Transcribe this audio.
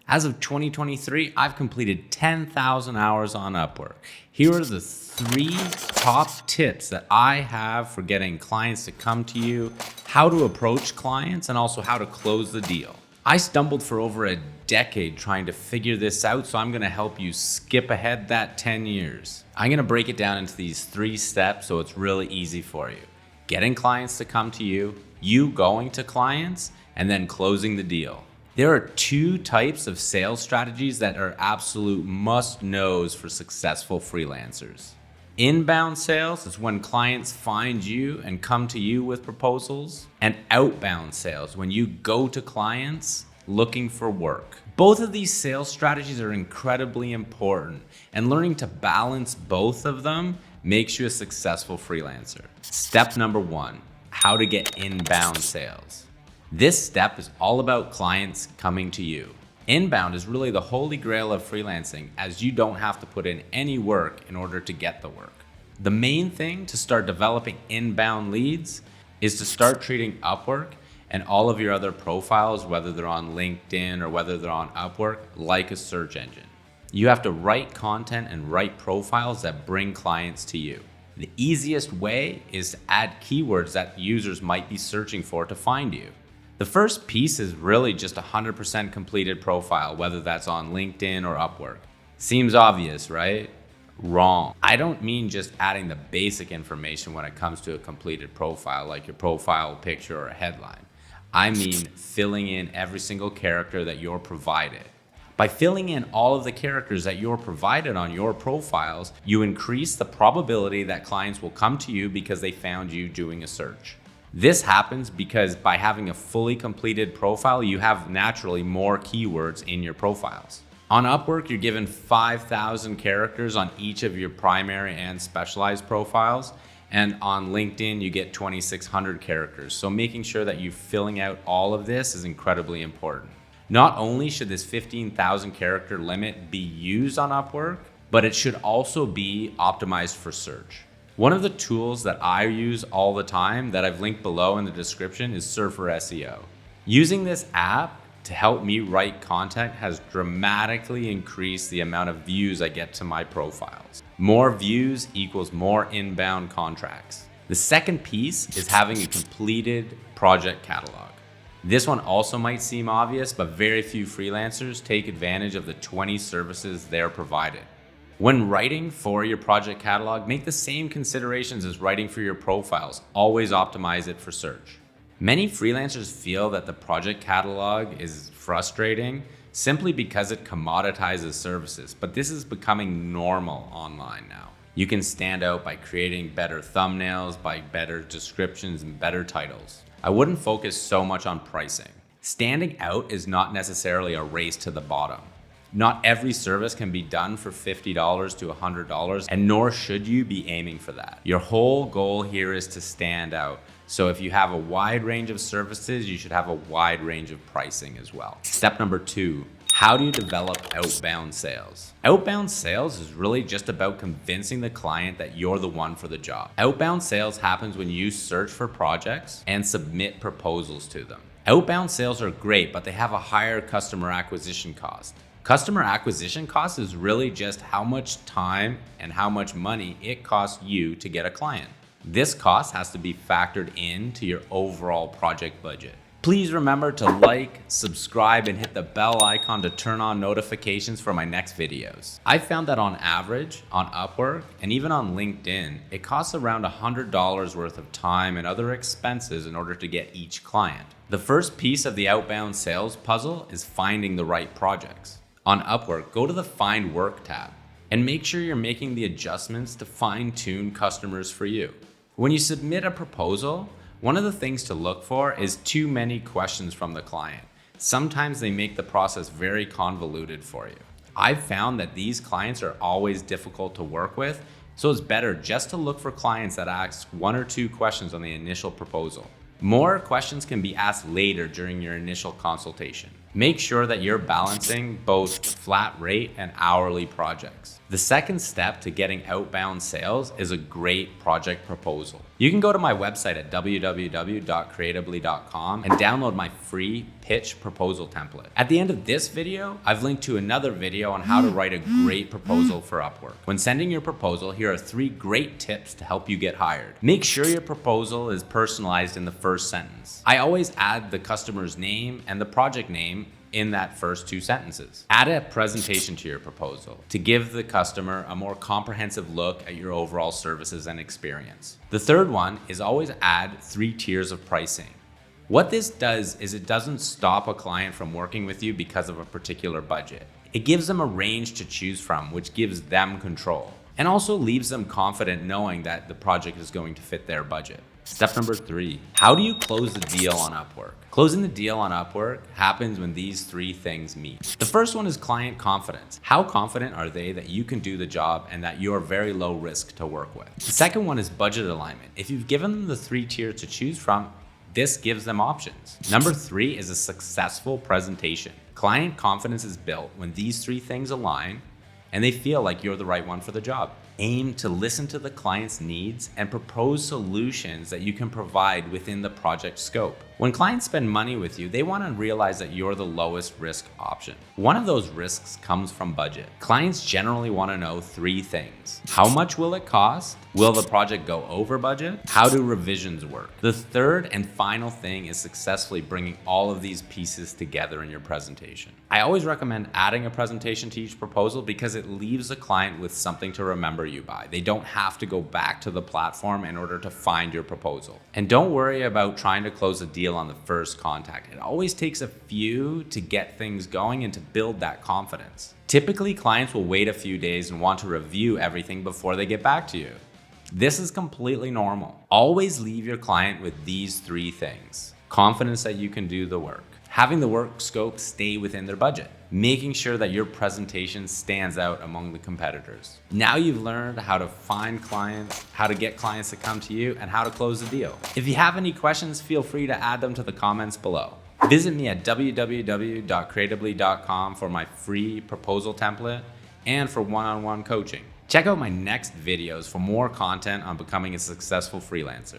As of 2023, I've completed 10,000 hours on Upwork. Here are the 3 top tips that I have for getting clients to come to you, how to approach clients, and also how to close the deal. I stumbled for over a decade trying to figure this out, so I'm gonna help you skip ahead that 10 years. I'm gonna break it down into these 3 steps so it's really easy for you. Getting clients to come to you, you going to clients, and then closing the deal. There are 2 types of sales strategies that are absolute must-knows for successful freelancers. Inbound sales is when clients find you and come to you with proposals, and outbound sales when you go to clients looking for work. Both of these sales strategies are incredibly important, and learning to balance both of them makes you a successful freelancer. Step number 1, how to get inbound sales. This step is all about clients coming to you. Inbound is really the holy grail of freelancing, as you don't have to put in any work in order to get the work. The main thing to start developing inbound leads is to start treating Upwork and all of your other profiles, whether they're on LinkedIn or whether they're on Upwork, like a search engine. You have to write content and write profiles that bring clients to you. The easiest way is to add keywords that users might be searching for to find you. The first piece is really just a 100% completed profile, whether that's on LinkedIn or Upwork. Seems obvious, right? Wrong. I don't mean just adding the basic information when it comes to a completed profile, like your profile picture or a headline. I mean filling in every single character that you're provided. By filling in all of the characters that you're provided on your profiles, you increase the probability that clients will come to you because they found you doing a search. This happens because by having a fully completed profile, you have naturally more keywords in your profiles. On Upwork, you're given 5,000 characters on each of your primary and specialized profiles. And on LinkedIn, you get 2,600 characters. So making sure that you're filling out all of this is incredibly important. Not only should this 15,000 character limit be used on Upwork, but it should also be optimized for search. One of the tools that I use all the time that I've linked below in the description is SurferSEO. Using this app to help me write content has dramatically increased the amount of views I get to my profiles. More views equals more inbound contracts. The second piece is having a completed project catalog. This one also might seem obvious, but very few freelancers take advantage of the 20 services they're provided. When writing for your project catalog, make the same considerations as writing for your profiles. Always optimize it for search. Many freelancers feel that the project catalog is frustrating simply because it commoditizes services, but this is becoming normal online now. You can stand out by creating better thumbnails, by better descriptions, and better titles. I wouldn't focus so much on pricing. Standing out is not necessarily a race to the bottom. Not every service can be done for $50 to $100, and nor should you be aiming for that. Your whole goal here is to stand out. So if you have a wide range of services, you should have a wide range of pricing as well. Step number 2, how do you develop outbound sales? Outbound sales is really just about convincing the client that you're the one for the job. Outbound sales happens when you search for projects and submit proposals to them. Outbound sales are great, but they have a higher customer acquisition cost. Customer acquisition cost is really just how much time and how much money it costs you to get a client. This cost has to be factored into your overall project budget. Please remember to like, subscribe, and hit the bell icon to turn on notifications for my next videos. I found that on average, on Upwork, and even on LinkedIn, it costs around $100 worth of time and other expenses in order to get each client. The first piece of the outbound sales puzzle is finding the right projects. On Upwork, go to the Find Work tab and make sure you're making the adjustments to fine-tune customers for you. When you submit a proposal, one of the things to look for is too many questions from the client. Sometimes they make the process very convoluted for you. I've found that these clients are always difficult to work with, so it's better just to look for clients that ask 1 or 2 questions on the initial proposal. More questions can be asked later during your initial consultation. Make sure that you're balancing both flat rate and hourly projects. The second step to getting outbound sales is a great project proposal. You can go to my website at www.creatively.com and download my free pitch proposal template. At the end of this video, I've linked to another video on how to write a great proposal for Upwork. When sending your proposal, here are 3 great tips to help you get hired. Make sure your proposal is personalized in the first sentence. I always add the customer's name and the project name in that first 2 sentences. Add a presentation to your proposal to give the customer a more comprehensive look at your overall services and experience. The third one is always add 3 tiers of pricing. What this does is it doesn't stop a client from working with you because of a particular budget. It gives them a range to choose from, which gives them control, and also leaves them confident knowing that the project is going to fit their budget. Step number 3, how do you close the deal on Upwork? Closing the deal on Upwork happens when these 3 things meet. The first one is client confidence. How confident are they that you can do the job and that you're very low risk to work with? The second one is budget alignment. If you've given them the 3 tiers to choose from, this gives them options. Number 3 is a successful presentation. Client confidence is built when these 3 things align and they feel like you're the right one for the job. Aim to listen to the client's needs and propose solutions that you can provide within the project scope. When clients spend money with you, they want to realize that you're the lowest risk option. One of those risks comes from budget. Clients generally want to know 3 things. How much will it cost? Will the project go over budget? How do revisions work? The third and final thing is successfully bringing all of these pieces together in your presentation. I always recommend adding a presentation to each proposal because it leaves the client with something to remember you by. They don't have to go back to the platform in order to find your proposal. And don't worry about trying to close a deal on the first contact. It always takes a few to get things going and to build that confidence. Typically, clients will wait a few days and want to review everything before they get back to you. This is completely normal. Always leave your client with these 3 things. Confidence that you can do the work. Having the work scope stay within their budget. Making sure that your presentation stands out among the competitors. Now you've learned how to find clients, how to get clients to come to you, and how to close the deal. If you have any questions, feel free to add them to the comments below. Visit me at www.creatively.com for my free proposal template and for one-on-one coaching. Check out my next videos for more content on becoming a successful freelancer.